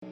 Ed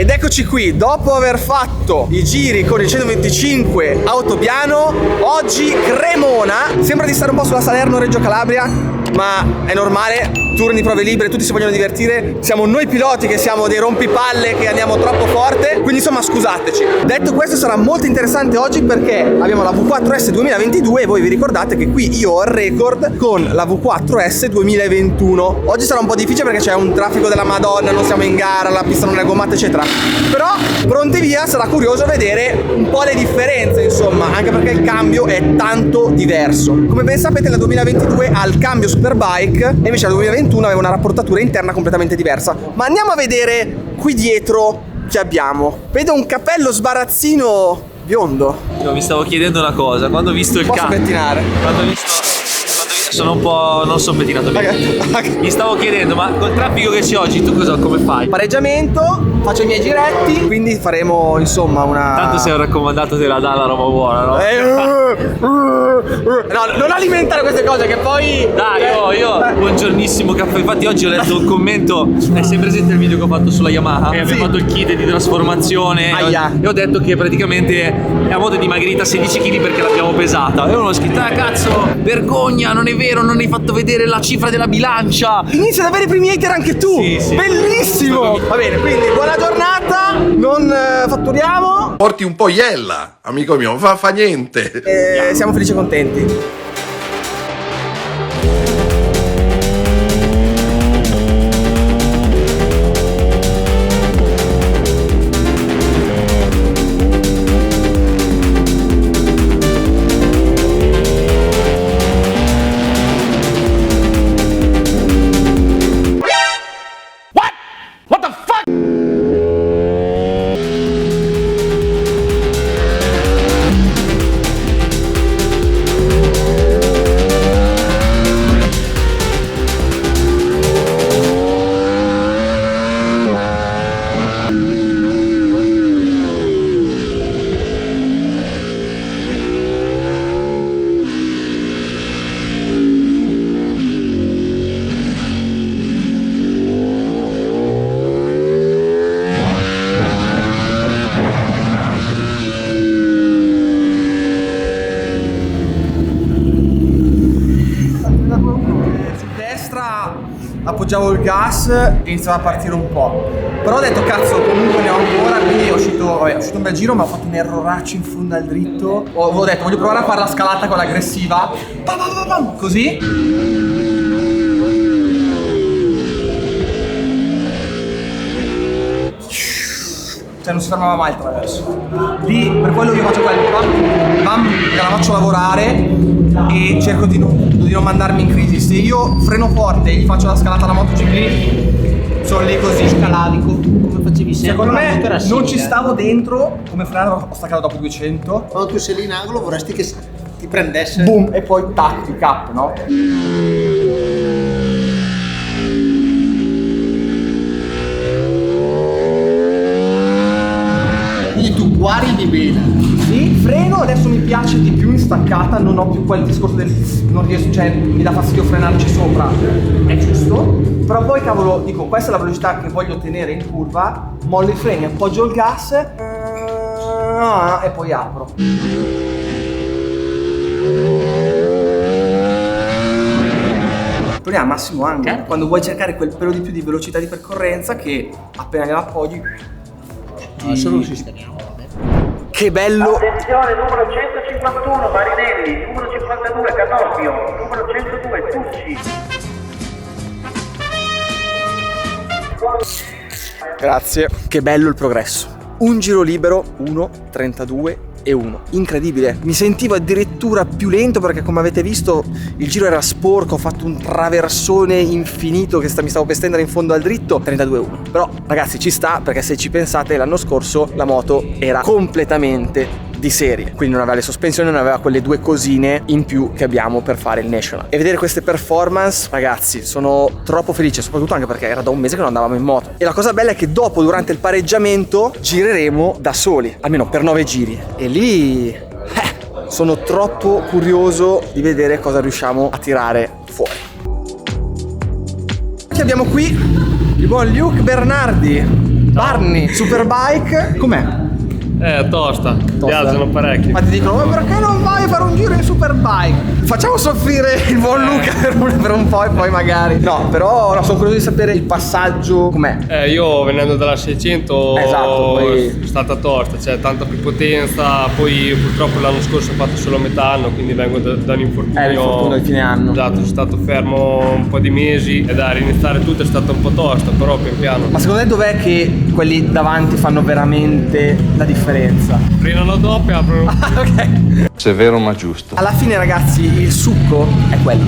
eccoci qui, dopo aver fatto i giri con il 125 autopiano, oggi Cremona. Sembra di stare un po' sulla Salerno-Reggio Calabria, ma è normale, turni di prove libere, tutti si vogliono divertire. Siamo noi piloti che siamo dei rompipalle, che andiamo troppo forte, quindi insomma scusateci. Detto questo, sarà molto interessante oggi perché abbiamo la V4S 2022 e voi vi ricordate che qui io ho il record con la V4S 2021. Oggi sarà un po' difficile perché c'è un traffico della Madonna, non siamo in gara, la pista non è gommata eccetera. Però pronti via, sarà curioso vedere un po' le differenze, insomma, anche perché il cambio è tanto diverso. Come ben sapete la 2022 ha il cambio Superbike e invece la 2021 aveva una rapportatura interna completamente diversa. Ma andiamo a vedere qui dietro che abbiamo. Vedo un cappello sbarazzino biondo. Io mi stavo chiedendo una cosa, quando ho visto il Posso cambio, pettinare? sono un po', non sono pettinato bene. Okay. Mi stavo chiedendo, ma col traffico che c'è oggi tu come fai? Pareggiamento, faccio i miei giretti, quindi faremo insomma una... Tanto sei un raccomandato, te la dà la roba buona, no? No, non alimentare queste cose che poi... Dai, io buongiornissimo caffè. Infatti oggi ho letto un commento, è sempre presente il video che ho fatto sulla Yamaha, e abbiamo fatto il kit di trasformazione. Aia. E ho detto che praticamente è a modo di dimagrita 16 kg perché l'abbiamo pesata. E uno ho scritto, cazzo, vergogna, non è vero, non hai fatto vedere la cifra della bilancia. Inizia ad avere i primi hater anche tu. Sì. Bellissimo. Va bene, quindi buona giornata, non fatturiamo. Porti un po' iella, amico mio, fa niente. Siamo felici e contenti. Appoggiavo il gas e iniziava a partire un po'. Però ho detto cazzo, comunque ne ho ancora, quindi è uscito un bel giro, ma ho fatto un erroraccio in fondo al dritto. Ho detto voglio provare a fare la scalata con l'aggressiva. Così. Cioè non si fermava mai il traverso. Lì per quello io faccio quello, che la faccio lavorare e cerco di non mandarmi in crisi. Se io freno forte e gli faccio la scalata alla MotoGP, sono lì così. Scalavi come facevi sempre. Secondo me non ci stavo dentro, come frenare ho staccato dopo 200. Quando tu sei lì in angolo vorresti che ti prendesse. Boom, e poi tac, ti cap, no? Quindi tu guardi bene. Sì, freno, adesso mi piace di più in staccata, non ho più quel discorso del non riesco, cioè mi dà fastidio frenarci sopra, è giusto. Però poi cavolo, dico, questa è la velocità che voglio tenere in curva, mollo i freni, appoggio il gas e poi apro. Però è al massimo angolo, quando vuoi cercare quel pelo di più di velocità di percorrenza che appena gliela appoggi... Adesso non sistemiamo. Che bello! Attenzione, numero 151 Marinelli, numero 52 Canobbio, numero 102 Tucci. Grazie. Che bello il progresso. Un giro libero, 1, 32 e 1. Incredibile. Mi sentivo addirittura più lento perché come avete visto il giro era sporco, ho fatto un traversone infinito che mi stavo per stendere in fondo al dritto. 32,1. Però ragazzi ci sta, perché se ci pensate l'anno scorso la moto era completamente di serie, quindi non aveva le sospensioni, non aveva quelle due cosine in più che abbiamo per fare il National. E vedere queste performance, ragazzi, sono troppo felice, soprattutto anche perché era da un mese che non andavamo in moto. E la cosa bella è che dopo, durante il pareggiamento, gireremo da soli, almeno per 9 giri, e lì sono troppo curioso di vedere cosa riusciamo a tirare fuori. Abbiamo qui il buon Luke Bernardi, Barney Superbike. Com'è? Tosta, viaggiano parecchio. Ma ti dicono, ma perché non vai a fare un giro in Superbike? Facciamo soffrire il buon Luca per un po' e poi magari. No, però sono curioso di sapere il passaggio com'è. Io venendo dalla 600 Esatto, poi è stata tosta, c'è tanta più potenza, poi purtroppo l'anno scorso ho fatto solo metà anno, quindi vengo da un infortunio. L'infortunio di fine anno. Esatto, sono stato fermo un po' di mesi e da riniziare tutto è stato un po' tosta, però pian piano. Ma secondo te dov'è che quelli davanti fanno veramente la differenza? Frenano doppio, aprono. Ok. Severo ma giusto. Alla fine, ragazzi, il succo è quello.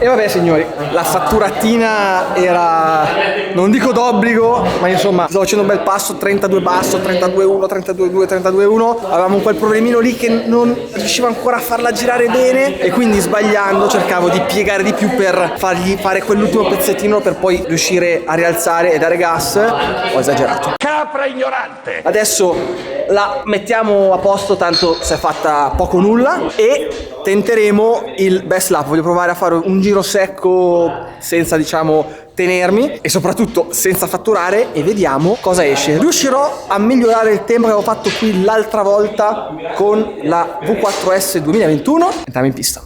E vabbè signori, la fatturatina era, non dico d'obbligo, ma insomma stavo facendo un bel passo, 32 basso, 32-1, 32-2, 32-1. Avevamo quel problemino lì che non riuscivo ancora a farla girare bene e quindi sbagliando cercavo di piegare di più per fargli fare quell'ultimo pezzettino per poi riuscire a rialzare e dare gas. Ho esagerato. Capra ignorante! Adesso la mettiamo a posto, tanto si è fatta poco o nulla, e tenteremo il best lap. Voglio provare a fare un giro secco senza, diciamo, tenermi e soprattutto senza fatturare e vediamo cosa esce. Riuscirò a migliorare il tempo che avevo fatto qui l'altra volta con la V4S 2021. Andiamo in pista.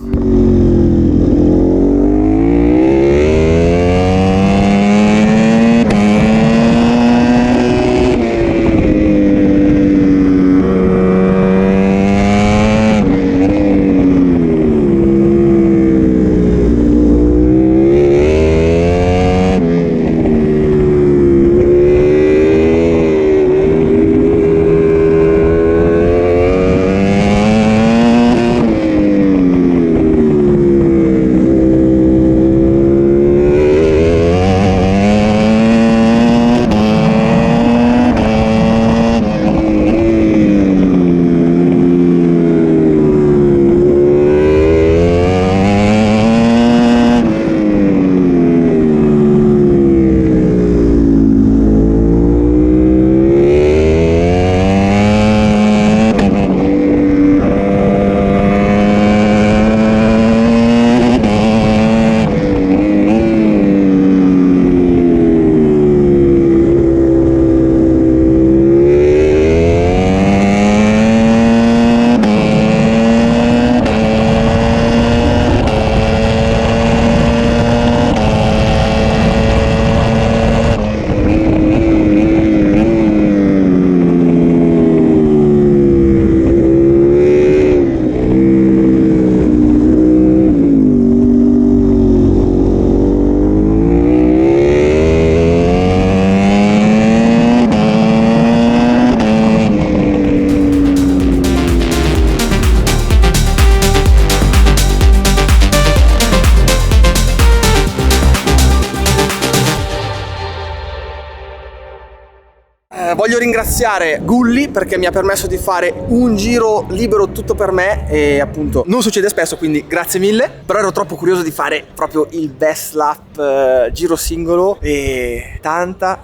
Voglio ringraziare Gulli perché mi ha permesso di fare un giro libero tutto per me e appunto non succede spesso, quindi grazie mille. Però ero troppo curioso di fare proprio il best lap giro singolo e tanta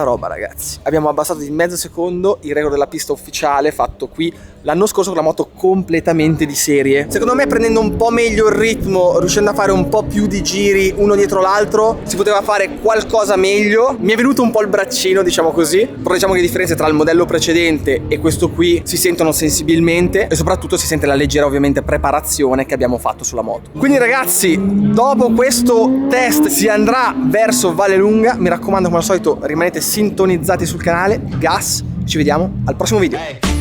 roba, ragazzi. Abbiamo abbassato di mezzo secondo il record della pista ufficiale fatto qui l'anno scorso con la moto completamente di serie. Secondo me, prendendo un po' meglio il ritmo, riuscendo a fare un po' più di giri uno dietro l'altro, si poteva fare qualcosa meglio. Mi è venuto un po' il braccino, diciamo così, però diciamo che le differenze tra il modello precedente e questo qui si sentono sensibilmente e soprattutto si sente la leggera ovviamente preparazione che abbiamo fatto sulla moto. Quindi ragazzi, dopo questo test si andrà verso Vallelunga. Mi raccomando, come al solito rimanete sintonizzati sul canale. Gas, ci vediamo al prossimo video.